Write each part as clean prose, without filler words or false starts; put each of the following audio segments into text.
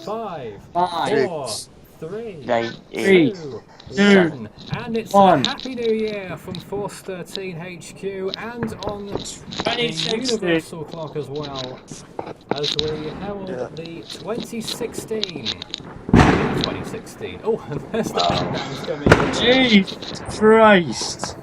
Five, Five, four, three, three, two, two, one. And it's one. a Happy New Year from Force 13 HQ and on the 2016. Universal Clock as well, as we herald the 2016. Oh, and there's the countdowns coming in. Jesus Christ.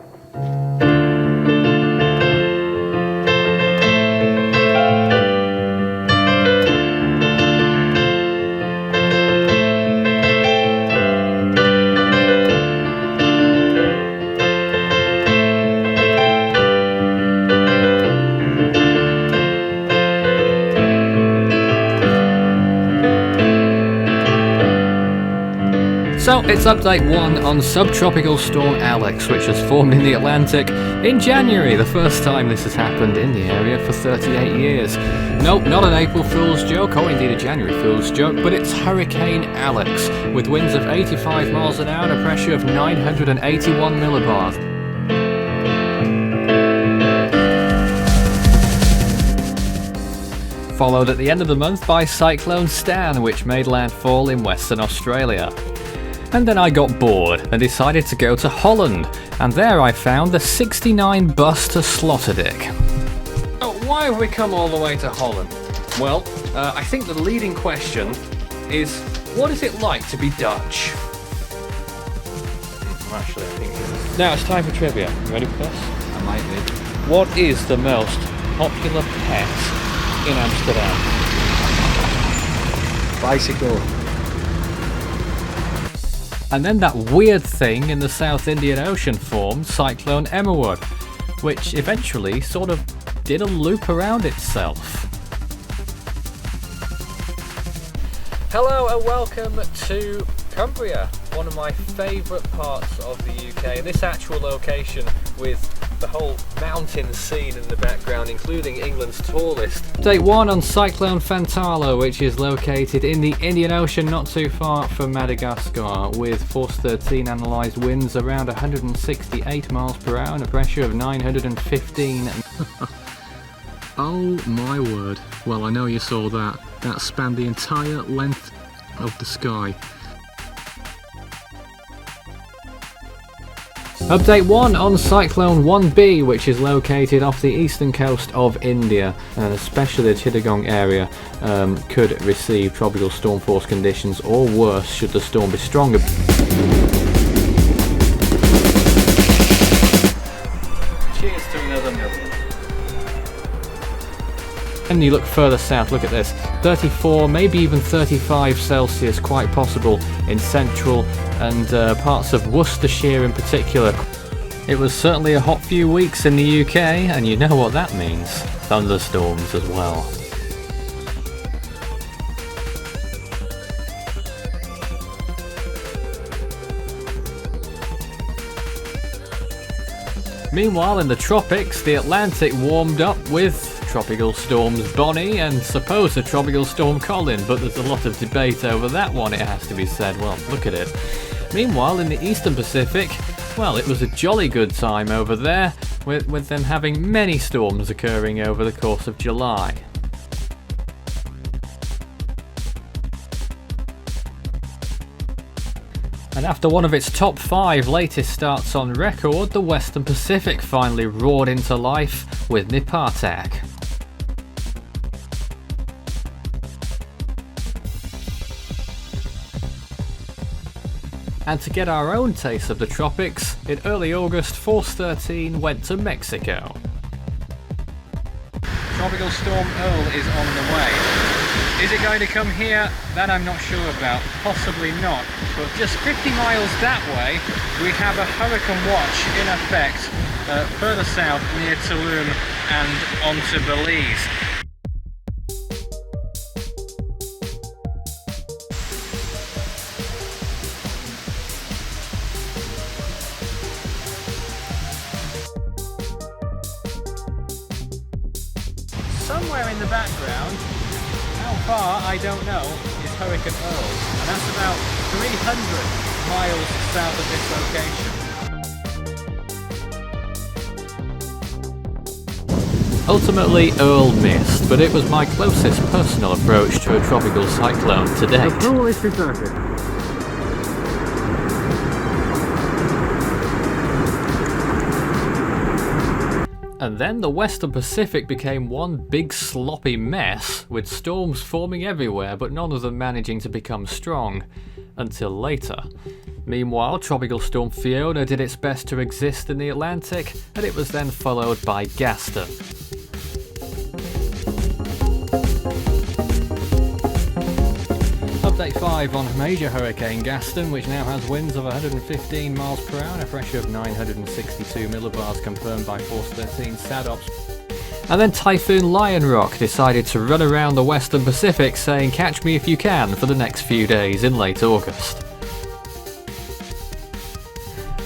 So it's update 1 on subtropical storm Alex, which has formed in the Atlantic in January, the first time this has happened in the area for 38 years. Nope, not an April Fool's joke, or indeed a January Fool's joke, but it's Hurricane Alex, with winds of 85 miles an hour and a pressure of 981 millibars. Followed at the end of the month by Cyclone Stan, which made landfall in Western Australia. And then I got bored and decided to go to Holland, and there I found the 69 bus to Sloterdijk. Oh, why have we come all the way to Holland? Well, I think the leading question is, what is it like to be Dutch? Actually, I think it is. Now it's time for trivia. You ready for this? I might be. What is the most popular pet in Amsterdam? Bicycle. And then that weird thing in the South Indian Ocean formed Cyclone Emmerwood, which eventually sort of did a loop around itself. Hello and welcome to Cumbria, one of my favourite parts of the UK. This actual location with the whole mountain scene in the background, including England's tallest. Update 1 on Cyclone Fantalo, which is located in the Indian Ocean not too far from Madagascar, with Force 13 analysed winds around 168 miles per hour and a pressure of 915. Oh my word. Well, I know you saw that. That spanned the entire length of the sky. Update 1 on Cyclone 1B, which is located off the eastern coast of India, and especially the Chittagong area could receive tropical storm force conditions, or worse should the storm be stronger. Cheers to another million. And you look further south, look at this, 34, maybe even 35 Celsius, quite possible in central and parts of Worcestershire in particular. It was certainly a hot few weeks in the UK, and you know what that means, thunderstorms as well. Meanwhile, in the tropics, the Atlantic warmed up with Tropical Storms Bonnie and supposed Tropical Storm Colin, but there's a lot of debate over that one, it has to be said. Well, look at it. Meanwhile, in the Eastern Pacific, well, it was a jolly good time over there, with them having many storms occurring over the course of July. And after one of its top 5 latest starts on record, the Western Pacific finally roared into life with Nipatak. And to get our own taste of the tropics, in early August, Force 13 went to Mexico. Tropical Storm Earl is on the way. Is it going to come here? That I'm not sure about. Possibly not. But just 50 miles that way, we have a hurricane watch in effect further south near Tulum and onto Belize. Somewhere in the background, how far I don't know, is Hurricane Earl, and that's about 300 miles south of this location. Ultimately, Earl missed, but it was my closest personal approach to a tropical cyclone to date. The pool is perfect. And then the Western Pacific became one big sloppy mess, with storms forming everywhere but none of them managing to become strong until later. Meanwhile, Tropical Storm Fiona did its best to exist in the Atlantic, and it was then followed by Gaston. Update 5 on Major Hurricane Gaston, which now has winds of 115 miles per hour and a pressure of 962 millibars confirmed by Force 13 SADOPS. And then Typhoon Lionrock decided to run around the Western Pacific saying "catch me if you can" for the next few days in late August.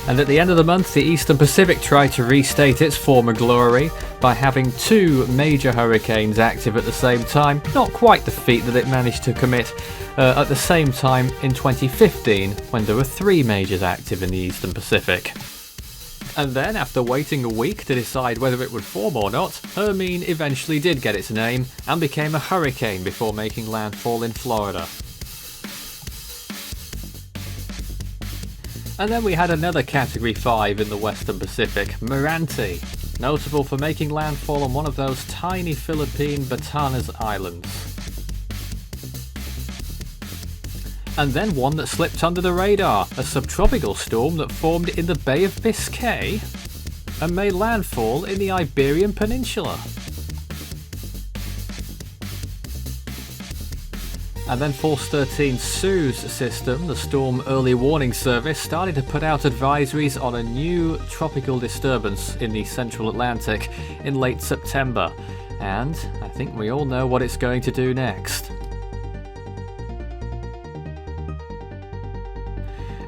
And at the end of the month, the Eastern Pacific tried to restate its former glory by having 2 major hurricanes active at the same time. Not quite the feat that it managed to commit at the same time in 2015, when there were 3 majors active in the Eastern Pacific. And then, after waiting a week to decide whether it would form or not, Hermine eventually did get its name and became a hurricane before making landfall in Florida. And then we had another Category 5 in the Western Pacific, Mirante, notable for making landfall on one of those tiny Philippine Batanes Islands. And then one that slipped under the radar, a subtropical storm that formed in the Bay of Biscay and made landfall in the Iberian Peninsula. And then Force 13's SEWS system, the Storm Early Warning Service, started to put out advisories on a new tropical disturbance in the central Atlantic in late September. And I think we all know what it's going to do next.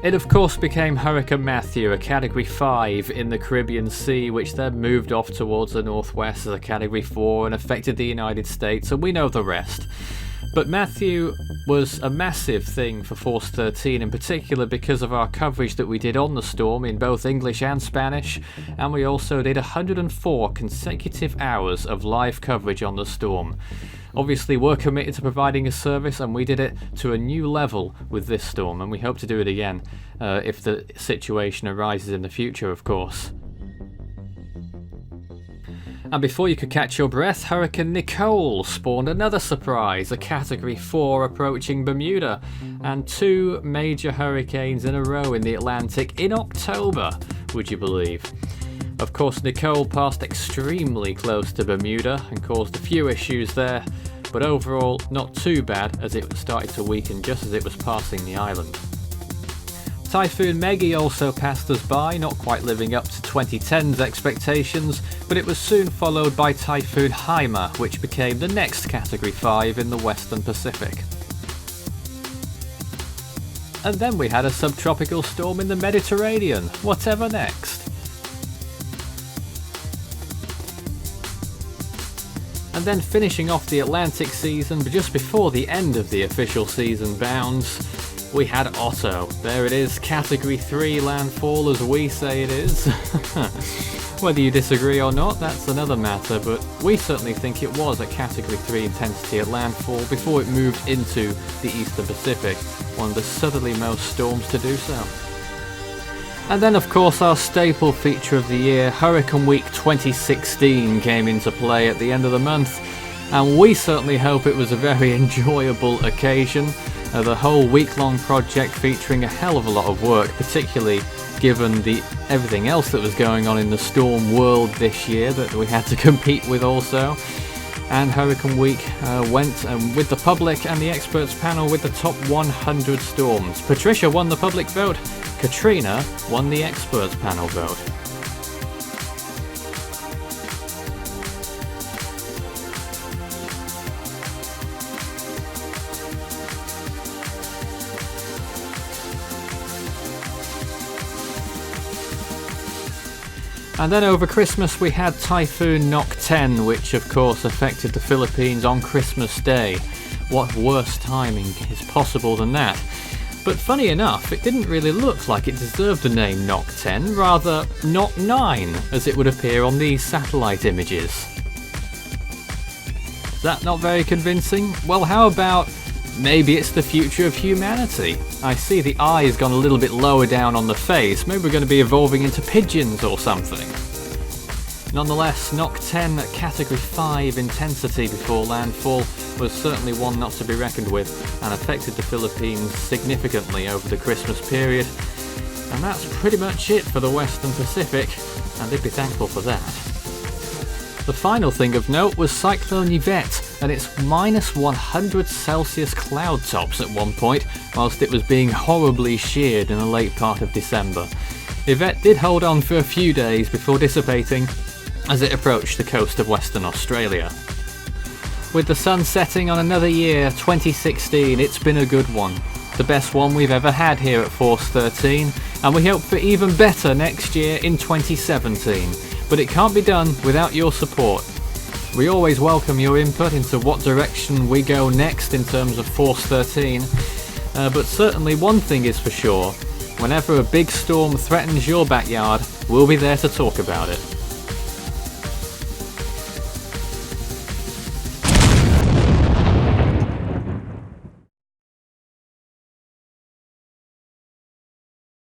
It of course became Hurricane Matthew, a Category 5 in the Caribbean Sea, which then moved off towards the northwest as a Category 4 and affected the United States, and we know the rest. But Matthew was a massive thing for Force 13, in particular because of our coverage that we did on the storm in both English and Spanish, and we also did 104 consecutive hours of live coverage on the storm. Obviously, we're committed to providing a service, and we did it to a new level with this storm, and we hope to do it again if the situation arises in the future, of course. And before you could catch your breath, Hurricane Nicole spawned another surprise, a Category 4 approaching Bermuda, and 2 major hurricanes in a row in the Atlantic in October, would you believe? Of course, Nicole passed extremely close to Bermuda and caused a few issues there, but overall not too bad as it started to weaken just as it was passing the island. Typhoon Meggy also passed us by, not quite living up to 2010's expectations, but it was soon followed by Typhoon Haima, which became the next Category 5 in the Western Pacific. And then we had a subtropical storm in the Mediterranean. Whatever next? And then finishing off the Atlantic season, but just before the end of the official season bounds, we had Otto. There it is, Category 3 landfall as we say it is. Whether you disagree or not, that's another matter, but we certainly think it was a Category 3 intensity at landfall before it moved into the Eastern Pacific, one of the southerlymost storms to do so. And then of course our staple feature of the year, Hurricane Week 2016, came into play at the end of the month, and we certainly hope it was a very enjoyable occasion. The whole week-long project featuring a hell of a lot of work, particularly given everything else that was going on in the storm world this year that we had to compete with also. And Hurricane Week went with the public and the experts panel with the top 100 storms. Patricia won the public vote, Katrina won the experts panel vote. And then over Christmas we had Typhoon Nok 10, which of course affected the Philippines on Christmas Day. What worse timing is possible than that? But funny enough, it didn't really look like it deserved the name Nok 10, rather Nok 9, as it would appear on these satellite images. Is that not very convincing? Well, how about maybe it's the future of humanity? I see the eye's gone a little bit lower down on the face. Maybe we're going to be evolving into pigeons or something. Nonetheless, Nok 10 at Category 5 intensity before landfall was certainly one not to be reckoned with and affected the Philippines significantly over the Christmas period. And that's pretty much it for the Western Pacific, and they'd be thankful for that. The final thing of note was Cyclone Events and its minus 100 Celsius cloud tops at one point, whilst it was being horribly sheared in the late part of December. Yvette did hold on for a few days before dissipating as it approached the coast of Western Australia. With the sun setting on another year, 2016, it's been a good one. The best one we've ever had here at Force 13, and we hope for even better next year in 2017. But it can't be done without your support. We always welcome your input into what direction we go next in terms of Force 13, but certainly one thing is for sure, whenever a big storm threatens your backyard, we'll be there to talk about it.